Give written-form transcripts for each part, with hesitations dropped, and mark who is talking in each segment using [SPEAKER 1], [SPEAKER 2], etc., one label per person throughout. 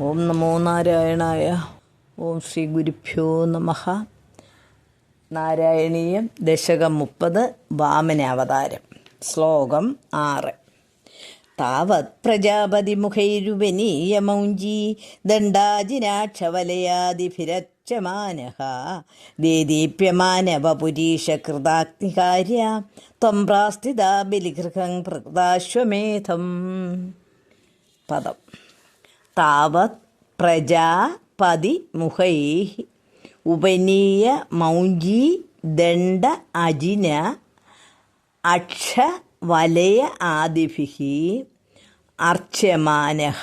[SPEAKER 1] ഓം നമോ നാരായണായ. ഓം ശ്രീ ഗുരുഭ്യോ നമഃ. നാരായണീയം ദശകം 30 വാമനാവതാരം. ശ്ലോകം 6. താവത് പ്രജാപതിമുഖൈരുപനീയമൗഞ്ചീ ദണ്ഡാജിനാക്ഷവലയാദിഭിരച്ചമാനഃ ദേദീപ്യമാനവപുരീശകൃതാഗ്നികാര്യ ത്വം പ്രാസ്ഥിതാ ബലിഗൃഹം പ്രകൃതാശ്വമേധം. പദം. താവത് പ്രജാപതിമുഖൈഃ ഉപനീയമൗഞ്ചീ ദണ്ഡ അജിന അക്ഷവലയ ആദിഭിഃ അർച്യമാനഃ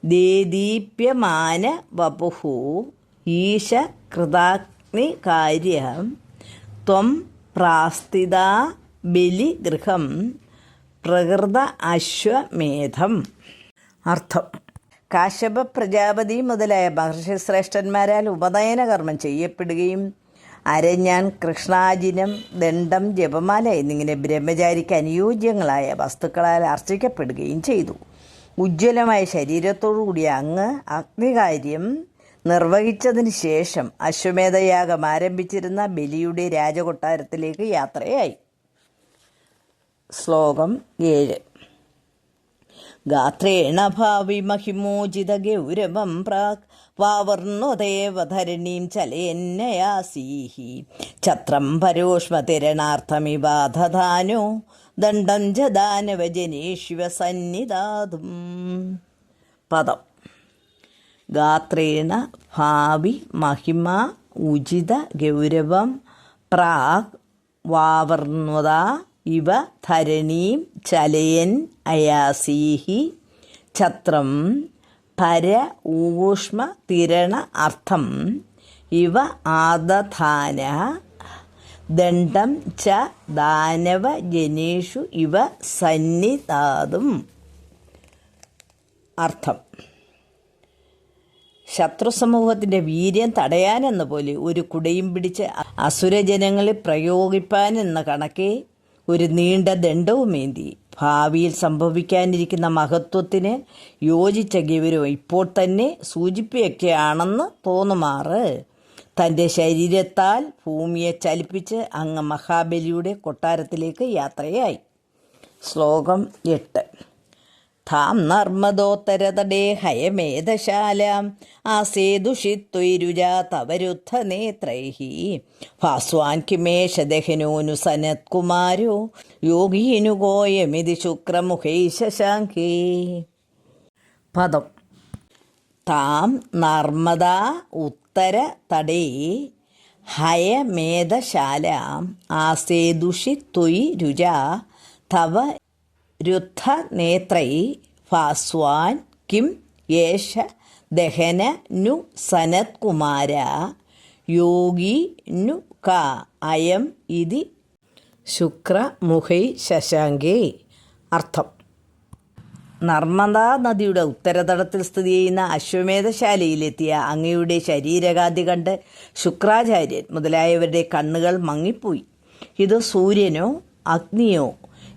[SPEAKER 1] ദേദീപ്യമാനവപുഃ ഈശകൃതാഗ്നികാര്യം ത്വം പ്രാസ്ഥിതാ ബലിഗൃഹം പ്രകൃത അശ്വമേധം. അർത്ഥം. കാശ്യപ പ്രജാപതി മുതലായ മഹർഷി ശ്രേഷ്ഠന്മാരാൽ ഉപനയന കർമ്മം ചെയ്യപ്പെടുകയും അരഞ്ഞാൻ, കൃഷ്ണാജിനം, ദണ്ഡം, ജപമാല എന്നിങ്ങനെ ബ്രഹ്മചാരിക്ക് അനുയോജ്യങ്ങളായ വസ്തുക്കളാൽ അർച്ചിക്കപ്പെടുകയും ചെയ്തു. ഉജ്ജ്വലമായ ശരീരത്തോടുകൂടിയ അങ്ങ് അഗ്നികാര്യം നിർവഹിച്ചതിന് ശേഷം അശ്വമേധയാഗം ആരംഭിച്ചിരുന്ന ബലിയുടെ രാജകൊട്ടാരത്തിലേക്ക് യാത്രയായി. ശ്ലോകം 7. ഗാത്രേണ ഭാവി മഹിമോചിത ഗൗരവം പ്രാക് വാവർണ്ണോദേവധരണീം ചലയന്നയാസീഹി ഛത്രം പരോഷ്മതിരണാർത്ഥമിവാധധാനോ ദണ്ഡം ജദാനവജനേഷിവ സന്നിധാതും. പദം. ഗാത്രേണ ഭാവി മഹിമ ഉചിത ഗൗരവം പ്രാക് വാവർണ്ണത ഇവ ധരണീം ചലയൻ അയാസീഹി ഛത്രം പര ഊഷ്മ തിരണ അർത്ഥം ഇവ ആദധാന ദണ്ഡം ച ദാനവ ജനേഷു ഇവ സന്നിധാതും. അർത്ഥം. ശത്രുസമൂഹത്തിൻ്റെ വീര്യം തടയാനെന്ന പോലെ ഒരു കുടയും പിടിച്ച് അസുരജനങ്ങളെ പ്രയോഗിപ്പാനെന്ന കണക്കെ ഒരു നീണ്ട ദണ്ഡവുമേന്തി ഭാവിയിൽ സംഭവിക്കാനിരിക്കുന്ന മഹത്വത്തിന് യോജിച്ച ഗൗരവം ഇപ്പോൾ തന്നെ സൂചിപ്പിക്കുകയാണെന്ന് തോന്നുമാറ് തൻ്റെ ശരീരത്താൽ ഭൂമിയെ ചലിപ്പിച്ച് അങ്ങ് മഹാബലിയുടെ കൊട്ടാരത്തിലേക്ക് യാത്രയായി. ശ്ലോകം 8. താം നർമ്മദോത്തരതടേ ഹയമേധശാലാം ആസേദുഷിത്വൈരുജാ തവരുദ്ധ നേത്രൈഃ ഭാസ്വാൻ കിമേഷ ദഹനോനു സനത്കുമാരോ യോഗീനുഗോയമിതി ശുക്രമുഖൈ ശശാങ്കേ. പദം. താം നർമ്മദാ ഉത്തര തടേ ഹയമേധശാലാം ആസേദുഷിത്വൈരുജാ തവ രുദ്ധ നേത്രൈ ഭാസ്വാൻ കിം യേഷ ദഹന നു സനത്കുമാര യോഗി നു ക അയം ഇതി ശുക്രമുഖൈ ശശാങ്കേ. അർത്ഥം. നർമ്മദാ നദിയുടെ ഉത്തരതടത്തിൽ സ്ഥിതി ചെയ്യുന്ന അശ്വമേധശാലയിലെത്തിയ അങ്ങയുടെ ശരീരകാന്തി കണ്ട് ശുക്രാചാര്യൻ മുതലായവരുടെ കണ്ണുകൾ മങ്ങിപ്പോയി. ഇത് സൂര്യനോ അഗ്നിയോ?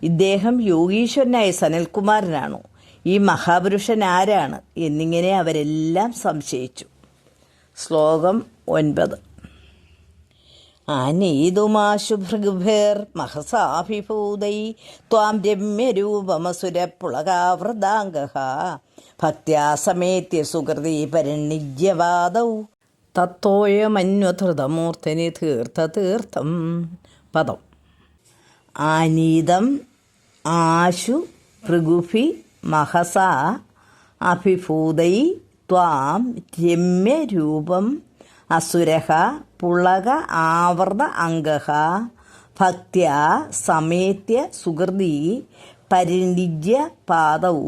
[SPEAKER 1] ഇദ്ദേഹം യോഗീശ്വരനായ സനൽകുമാരനാണോ? ഈ മഹാപുരുഷൻ ആരാണ്? എന്നിങ്ങനെ അവരെല്ലാം സംശയിച്ചു. ശ്ലോകം 9. ആനീതുമാശുഭൃഗുഭേർ മഹസാഭിഭൂതൈ ത്വാം രമ്യരൂപമസുരപുളകാവൃതാംഗഃ ഭക്ത്യാ സമേത്യ സുകൃതി പരിണിജ്യവാദൗ തത്തോയമന്വധൃതമൂർധനി തീർത്ഥതീർത്ഥം. പദം. ആനീതം ആശു ഭൃഗുഭി മഹസ അഭിഭൂതൈ ത്വാം രമ്യരൂപം അസുരഃ പുളക ആവൃത അംഗഃ ഭക്ത്യാ സമേത്യ സുകൃതി പരിണിജ്യ പാദൗ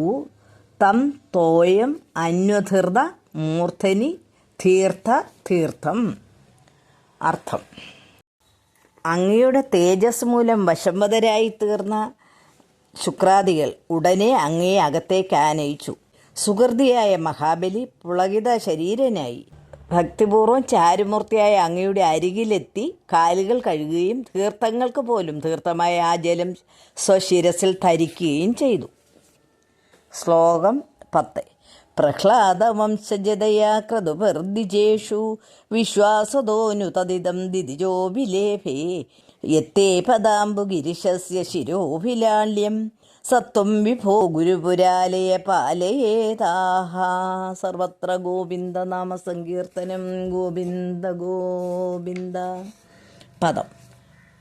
[SPEAKER 1] തം തോയം അന്വധൃത മൂർധനി തീർത്ഥ തീർത്ഥം. അർത്ഥം. അങ്ങയുടെ തേജസ് മൂലം വശംവദരായി തീർന്ന ശുക്രാദികൾ ഉടനെ അങ്ങയെ അകത്തേക്ക് ആനയിച്ചു. സുഹൃതിയായ മഹാബലി പുളകിത ശരീരനായി ഭക്തിപൂർവ്വം ചാരുമൂർത്തിയായ അങ്ങയുടെ അരികിലെത്തി കാലുകൾ കഴുകുകയും തീർത്ഥങ്ങൾക്ക് പോലും തീർത്ഥമായ ആ ജലം സ്വശിരസിൽ ധരിക്കുകയും ചെയ്തു. ശ്ലോകം 10. പ്രഹ്ലാദവംശജതയാ ക്രതുപർദിജേഷു വിശ്വാസതോനു തദിദം ദിദിജോഭിലേഭേ യത്തേ പദാംബുഗിരിശസ്യ ശിരോഭിലാള്യം സത്വം വിഭോ ഗുരുപുരാലയ പാലയേതാഹ. സർവത്ര ഗോവിന്ദ നാമസങ്കീർത്തനം. ഗോവിന്ദ ഗോവിന്ദ. പദം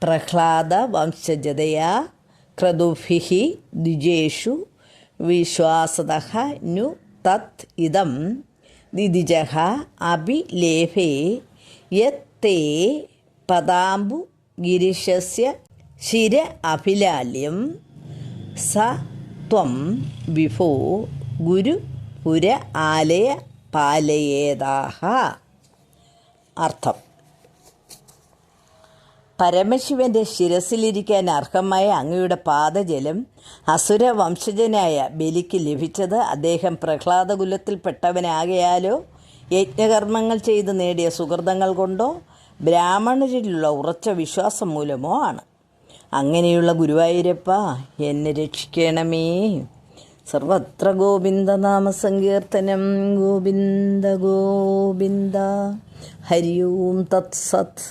[SPEAKER 1] പ്രഹ്ലാദ വംശജതയാ ക്രതുഭിഃ ദ്വിജേഷു വിശ്വാസതഃ നു തത് ഇദം ദിദിജഃ അഭിലേഭേ യത്തേ പദാംബു ഗിരിശസ്യ ശിര അഭിലാല്യം സ ത്വം വിഭോ ഗുരുപുര ആലയ പാലയേതാഹ. അർത്ഥം: പരമശിവന്റെ ശിരസിലിരിക്കാൻ അർഹമായ അങ്ങയുടെ പാദജലം അസുര വംശജനായ ബലിക്ക് ലഭിച്ചത് അദ്ദേഹം പ്രഹ്ലാദകുലത്തിൽപ്പെട്ടവനാകയാലോ യജ്ഞകർമ്മങ്ങൾ ചെയ്ത് നേടിയ സുഹൃതങ്ങൾ കൊണ്ടോ ബ്രാഹ്മണരിലുള്ള ഉറച്ച വിശ്വാസം മൂലമോ ആണ്. അങ്ങനെയുള്ള ഗുരുവായൂരപ്പ, എന്നെ രക്ഷിക്കണമേ. സർവത്ര ഗോവിന്ദനാമസങ്കീർത്തനം. ഗോവിന്ദ ഗോവിന്ദ. ഹരി ഓം തത്സത്.